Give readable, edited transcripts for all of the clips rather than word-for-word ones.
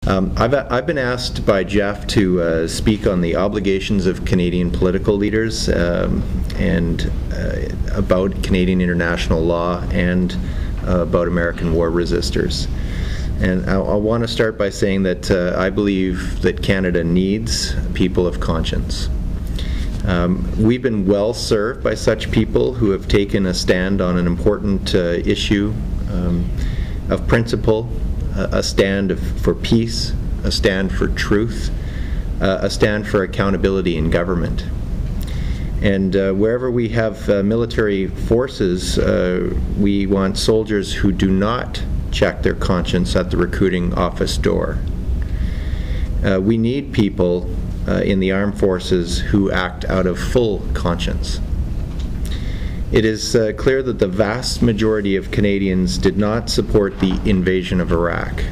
I've been asked by Jeff to speak on the obligations of Canadian political leaders and about Canadian international law and about American war resistors. And I want to start by saying that I believe that Canada needs people of conscience. We've been well served by such people who have taken a stand on an important issue of principle, a stand for peace, a stand for truth, a stand for accountability in government. And wherever we have military forces, we want soldiers who do not check their conscience at the recruiting office door. We need people in the armed forces who act out of full conscience. It is clear that the vast majority of Canadians did not support the invasion of Iraq.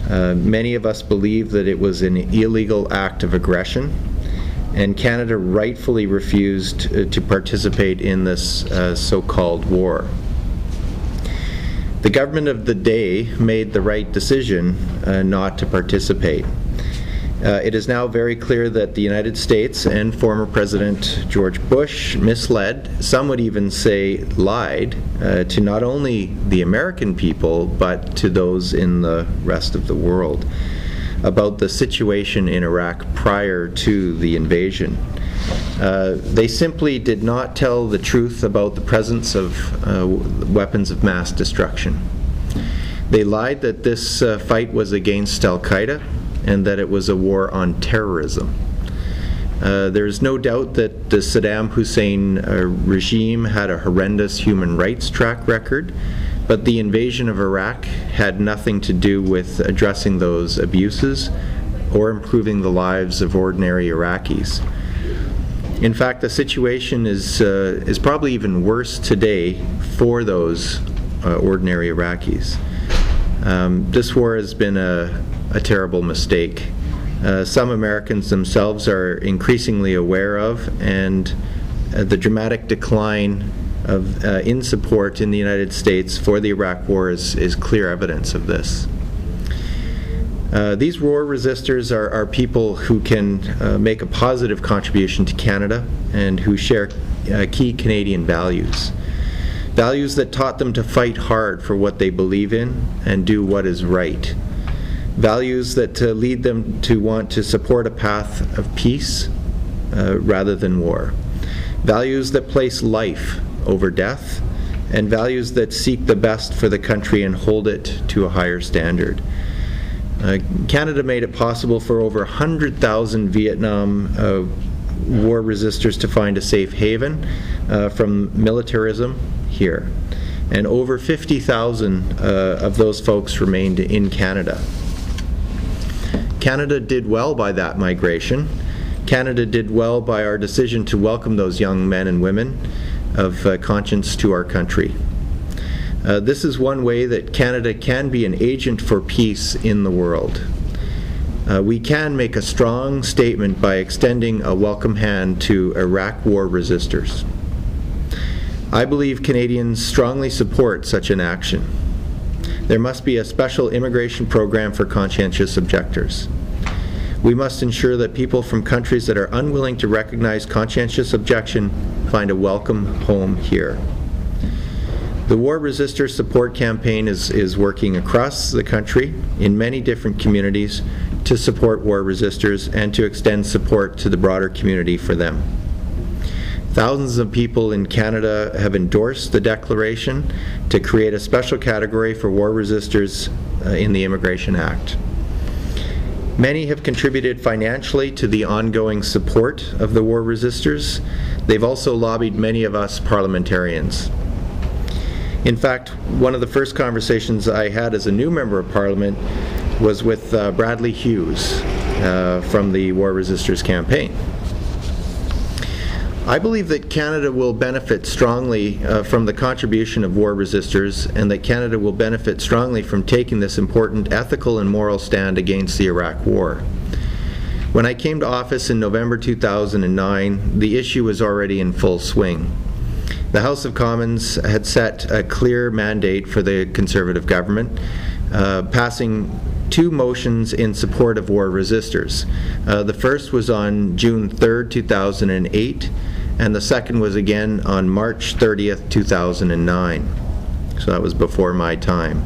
Many of us believe that it was an illegal act of aggression, and Canada rightfully refused to participate in this so-called war. The government of the day made the right decision not to participate. It is now very clear that the United States and former President George Bush misled, some would even say lied, to not only the American people but to those in the rest of the world about the situation in Iraq prior to the invasion. They simply did not tell the truth about the presence of weapons of mass destruction. They lied that this fight was against Al-Qaeda and that it was a war on terrorism. There is no doubt that the Saddam Hussein regime had a horrendous human rights track record, but the invasion of Iraq had nothing to do with addressing those abuses or improving the lives of ordinary Iraqis. In fact, the situation is probably even worse today for those ordinary Iraqis. This war has been a terrible mistake. Some Americans themselves are increasingly aware of, and the dramatic decline of in support in the United States for the Iraq War is clear evidence of this. These war resistors are people who can make a positive contribution to Canada and who share key Canadian values. Values that taught them to fight hard for what they believe in and do what is right. Values that lead them to want to support a path of peace rather than war. Values that place life over death, and values that seek the best for the country and hold it to a higher standard. Canada made it possible for over 100,000 Vietnam war resistors to find a safe haven from militarism here. And over 50,000 of those folks remained in Canada. Canada did well by that migration. Canada did well by our decision to welcome those young men and women of conscience to our country. This is one way that Canada can be an agent for peace in the world. We can make a strong statement by extending a welcome hand to Iraq war resistors. I believe Canadians strongly support such an action. There must be a special immigration program for conscientious objectors. We must ensure that people from countries that are unwilling to recognize conscientious objection find a welcome home here. The War Resistor Support Campaign is working across the country in many different communities to support war resistors and to extend support to the broader community for them. Thousands of people in Canada have endorsed the declaration to create a special category for war resistors in the Immigration Act. Many have contributed financially to the ongoing support of the war resistors. They've also lobbied many of us parliamentarians. In fact, one of the first conversations I had as a new member of Parliament was with Bradley Hughes from the War Resistors Campaign. I believe that Canada will benefit strongly from the contribution of war resistors, and that Canada will benefit strongly from taking this important ethical and moral stand against the Iraq War. When I came to office in November 2009, the issue was already in full swing. The House of Commons had set a clear mandate for the Conservative government, passing two motions in support of war resistors. The first was on June 3rd, 2008, and the second was again on March 30th, 2009. So that was before my time.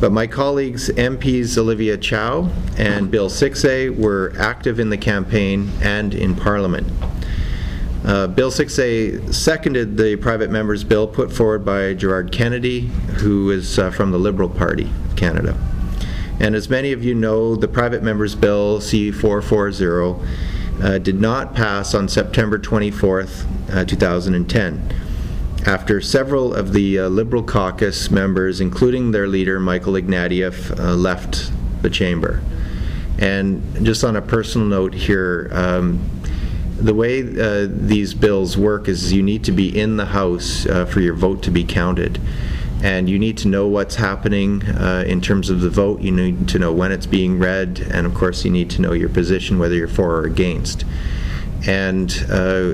But my colleagues, MPs Olivia Chow and Bill 6A, were active in the campaign and in Parliament. Bill 6A seconded the private member's bill put forward by Gerard Kennedy, who is from the Liberal Party of Canada. And as many of you know, the private member's bill, C440, did not pass on September 24th, 2010, after several of the Liberal caucus members, including their leader, Michael Ignatieff, left the chamber. And just on a personal note here, the way these bills work is you need to be in the House for your vote to be counted. And you need to know what's happening in terms of the vote. You need to know when it's being read, and of course you need to know your position, whether you're for or against. And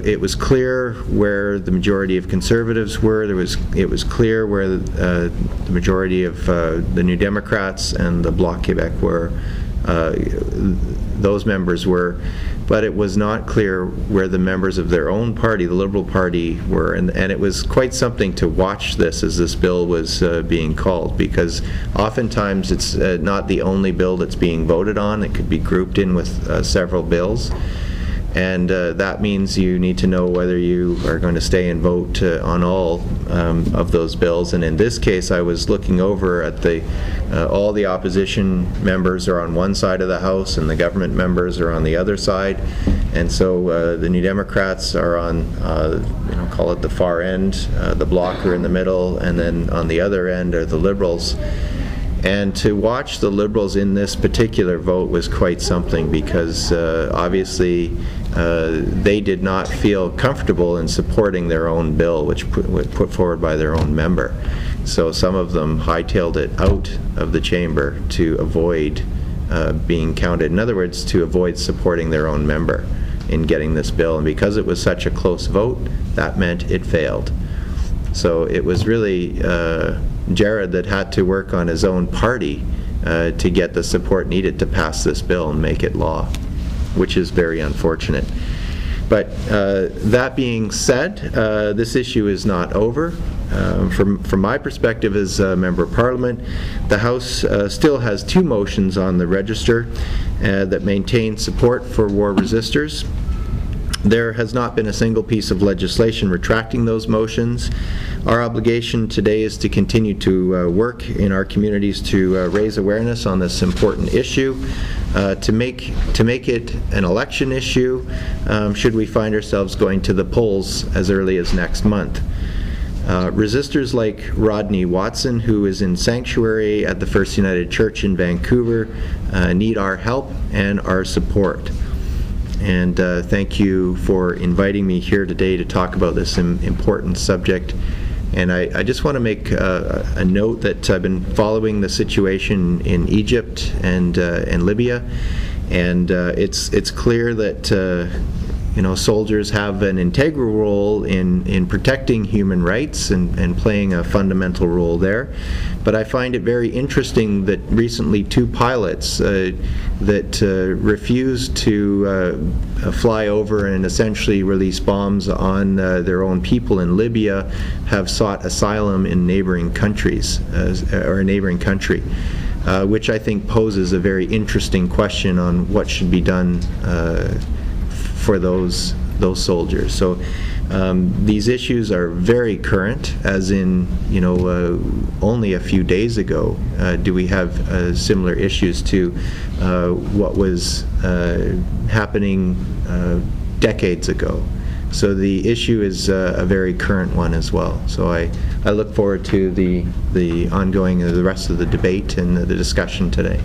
it was clear where the majority of Conservatives were. It was clear where the majority of the New Democrats and the Bloc Quebec were. Those members were, but it was not clear where the members of their own party, the Liberal Party, were. And it was quite something to watch this as this bill was being called, because oftentimes it's not the only bill that's being voted on. It could be grouped in with several bills. And that means you need to know whether you are going to stay and vote on all of those bills. And in this case, I was looking over at all the opposition members are on one side of the House and the government members are on the other side. And so the New Democrats are on, call it the far end, the Bloc are in the middle, and then on the other end are the Liberals. And to watch the Liberals in this particular vote was quite something, because obviously they did not feel comfortable in supporting their own bill, which put forward by their own member. So some of them hightailed it out of the chamber to avoid being counted. In other words, to avoid supporting their own member in getting this bill. And because it was such a close vote, that meant it failed. So it was really Jared that had to work on his own party to get the support needed to pass this bill and make it law, which is very unfortunate. But that being said, this issue is not over. From my perspective as a Member of Parliament, the House still has two motions on the register that maintain support for war resistors. There has not been a single piece of legislation retracting those motions. Our obligation today is to continue to work in our communities to raise awareness on this important issue, to make it an election issue should we find ourselves going to the polls as early as next month. Resistors like Rodney Watson, who is in sanctuary at the First United Church in Vancouver, need our help and our support. And thank you for inviting me here today to talk about this important subject. And I just want to make a note that I've been following the situation in Egypt and Libya, and it's clear that soldiers have an integral role in protecting human rights and playing a fundamental role there. But I find it very interesting that recently two pilots that refused to fly over and essentially release bombs on their own people in Libya have sought asylum in neighboring countries, or a neighboring country, which I think poses a very interesting question on what should be done for those soldiers. So these issues are very current, as in, only a few days ago do we have similar issues to what was happening decades ago. So the issue is a very current one as well. So I look forward to the ongoing, the rest of the debate and the discussion today.